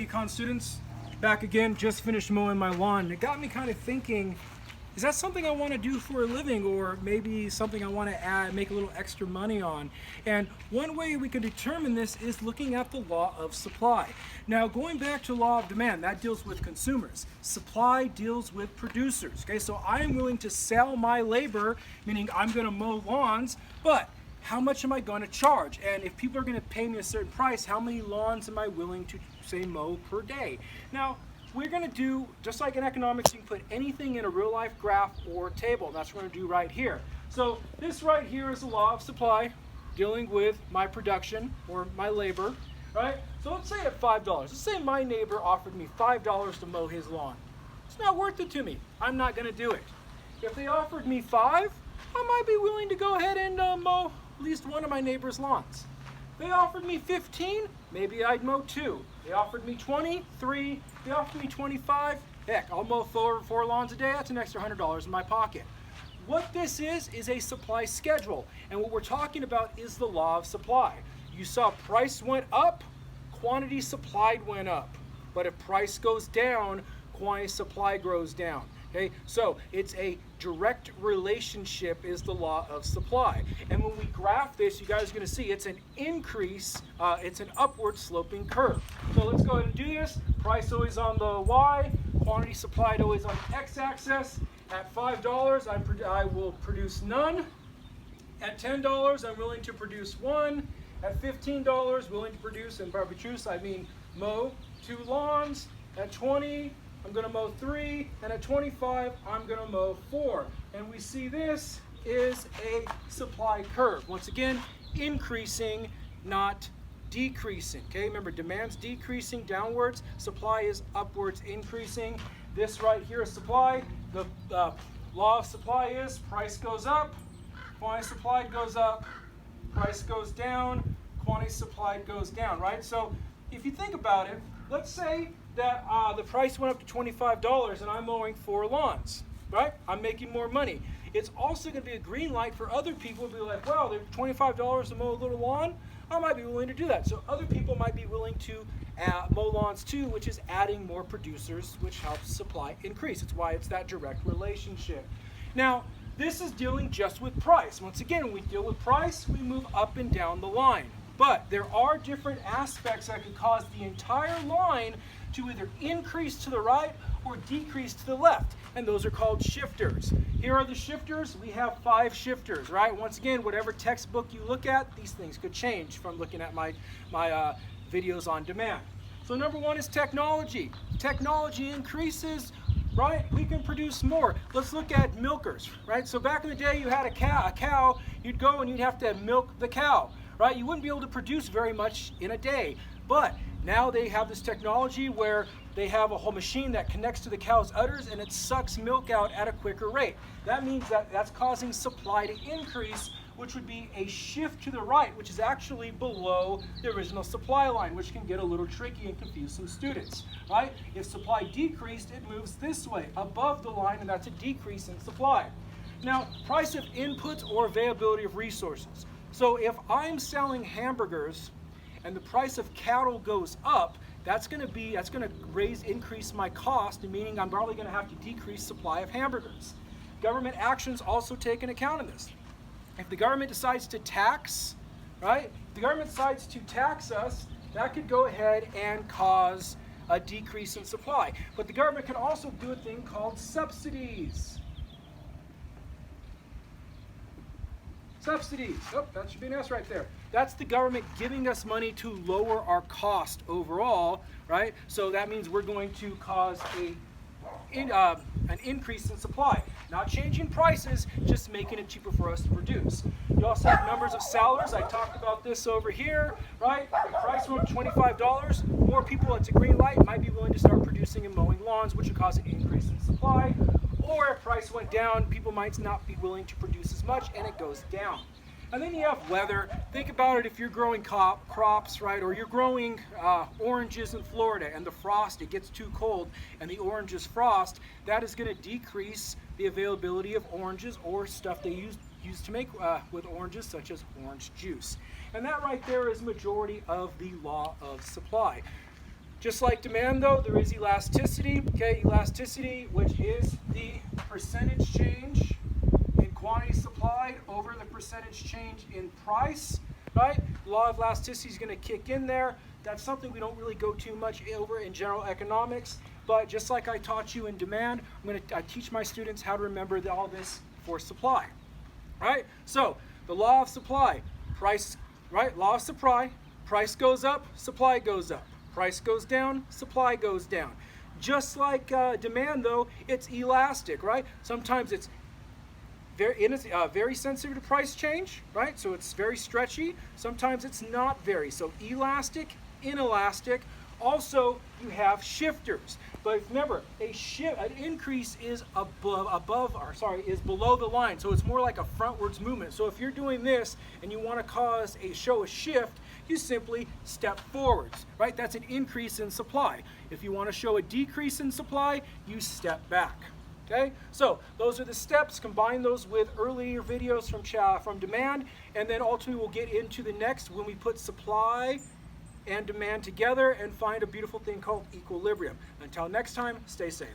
econ students? Back again, just finished mowing my lawn. It got me kind of thinking, is that something I want to do for a living, or maybe something I want to make a little extra money on? And one way we can determine this is looking at the law of supply. Now, going back to law of demand, that deals with consumers. Supply deals with producers. Okay, so I am willing to sell my labor, meaning I'm going to mow lawns, but how much am I going to charge? And if people are going to pay me a certain price, how many lawns am I willing to, say, mow per day? Now, we're going to do, just like in economics, you can put anything in a real life graph or table. And that's what we're going to do right here. So this right here is the law of supply, dealing with my production or my labor, right? So let's say at $5. Let's say my neighbor offered me $5 to mow his lawn. It's not worth it to me. I'm not going to do it. If they offered me $5, I might be willing to go ahead and mow at least one of my neighbor's lawns. They offered me 15, maybe I'd mow 2. They offered me 20, 3. They offered me 25. Heck, I'll mow four lawns a day. That's an extra $100 in my pocket. What this is a supply schedule. And what we're talking about is the law of supply. You saw price went up, quantity supplied went up. But if price goes down, quantity supply goes down. Okay, so it's a direct relationship is the law of supply. And when we graph this, you guys are going to see it's an increase, it's an upward sloping curve. So let's go ahead and do this. Price always on the Y, quantity supplied always on the X-axis. At $5, I will produce none. At $10, I'm willing to produce 1. At $15, willing to produce, and by produce I mean mow 2 lawns. At 20, I'm going to mow 3, and at 25, I'm going to mow 4. And we see this is a supply curve. Once again, increasing, not decreasing. Okay, remember, demand's decreasing downwards, supply is upwards increasing. This right here is supply. The law of supply is price goes up, quantity supplied goes up, price goes down, quantity supplied goes down, right? So if you think about it, let's say that the price went up to $25 and I'm mowing 4 lawns, right? I'm making more money. It's also going to be a green light for other people to be like, well, there's $25 to mow a little lawn. I might be willing to do that. So other people might be willing to mow lawns too, which is adding more producers, which helps supply increase. It's why it's that direct relationship. Now, this is dealing just with price. Once again, when we deal with price, we move up and down the line. But there are different aspects that could cause the entire line to either increase to the right or decrease to the left, and those are called shifters. Here are the shifters. We have 5 shifters, right? Once again, whatever textbook you look at, these things could change from looking at my videos on demand. So number 1 is technology. Technology increases, right? We can produce more. Let's look at milkers, right? So back in the day, you had a cow, you'd go and you'd have to milk the cow, right? You wouldn't be able to produce very much in a day, but now they have this technology where they have a whole machine that connects to the cow's udders and it sucks milk out at a quicker rate. That means that that's causing supply to increase, which would be a shift to the right, which is actually below the original supply line, which can get a little tricky and confuse some students, right? If supply decreased, it moves this way, above the line, and that's a decrease in supply. Now, price of inputs or availability of resources. So if I'm selling hamburgers and the price of cattle goes up, that's going to increase my cost, meaning I'm probably going to have to decrease supply of hamburgers. Government actions also take into account in this. If the government decides to tax, right? If the government decides to tax us, that could go ahead and cause a decrease in supply. But the government can also do a thing called subsidies. Subsidies. Oh, that should be an S right there. That's the government giving us money to lower our cost overall, right? So that means we're going to cause an increase in supply. Not changing prices, just making it cheaper for us to produce. You also have numbers of salaries. I talked about this over here, right? The price went up $25. More people, it's a green light, might be willing to start producing and mowing lawns, which would cause an increase in supply. Or if price went down, people might not be willing to produce as much, and it goes down. And then you have weather. Think about it if you're growing crops, right? Or you're growing oranges in Florida and the frost, it gets too cold and the oranges frost, that is going to decrease the availability of oranges or stuff they use to make with oranges, such as orange juice. And that right there is majority of the law of supply. Just like demand though, there is elasticity. Okay, elasticity, which is the percentage change in quantity supplied over the percentage change in price, right? Law of elasticity is going to kick in there. That's something we don't really go too much over in general economics, but just like I taught you in demand, I teach my students how to remember all this for supply, right? So the law of supply, price, right? Law of supply, price goes up, supply goes up. Price goes down, supply goes down. Just like demand though, it's elastic, right? Sometimes it's very sensitive to price change, right? So it's very stretchy. Sometimes it's not very. So elastic, inelastic. Also, you have shifters. But remember, an increase is is below the line. So it's more like a frontwards movement. So if you're doing this and you want to show a shift, you simply step forwards, right? That's an increase in supply. If you want to show a decrease in supply, you step back. Okay, so those are the steps. Combine those with earlier videos from demand, and then ultimately we'll get into the next when we put supply and demand together and find a beautiful thing called equilibrium. Until next time, stay safe.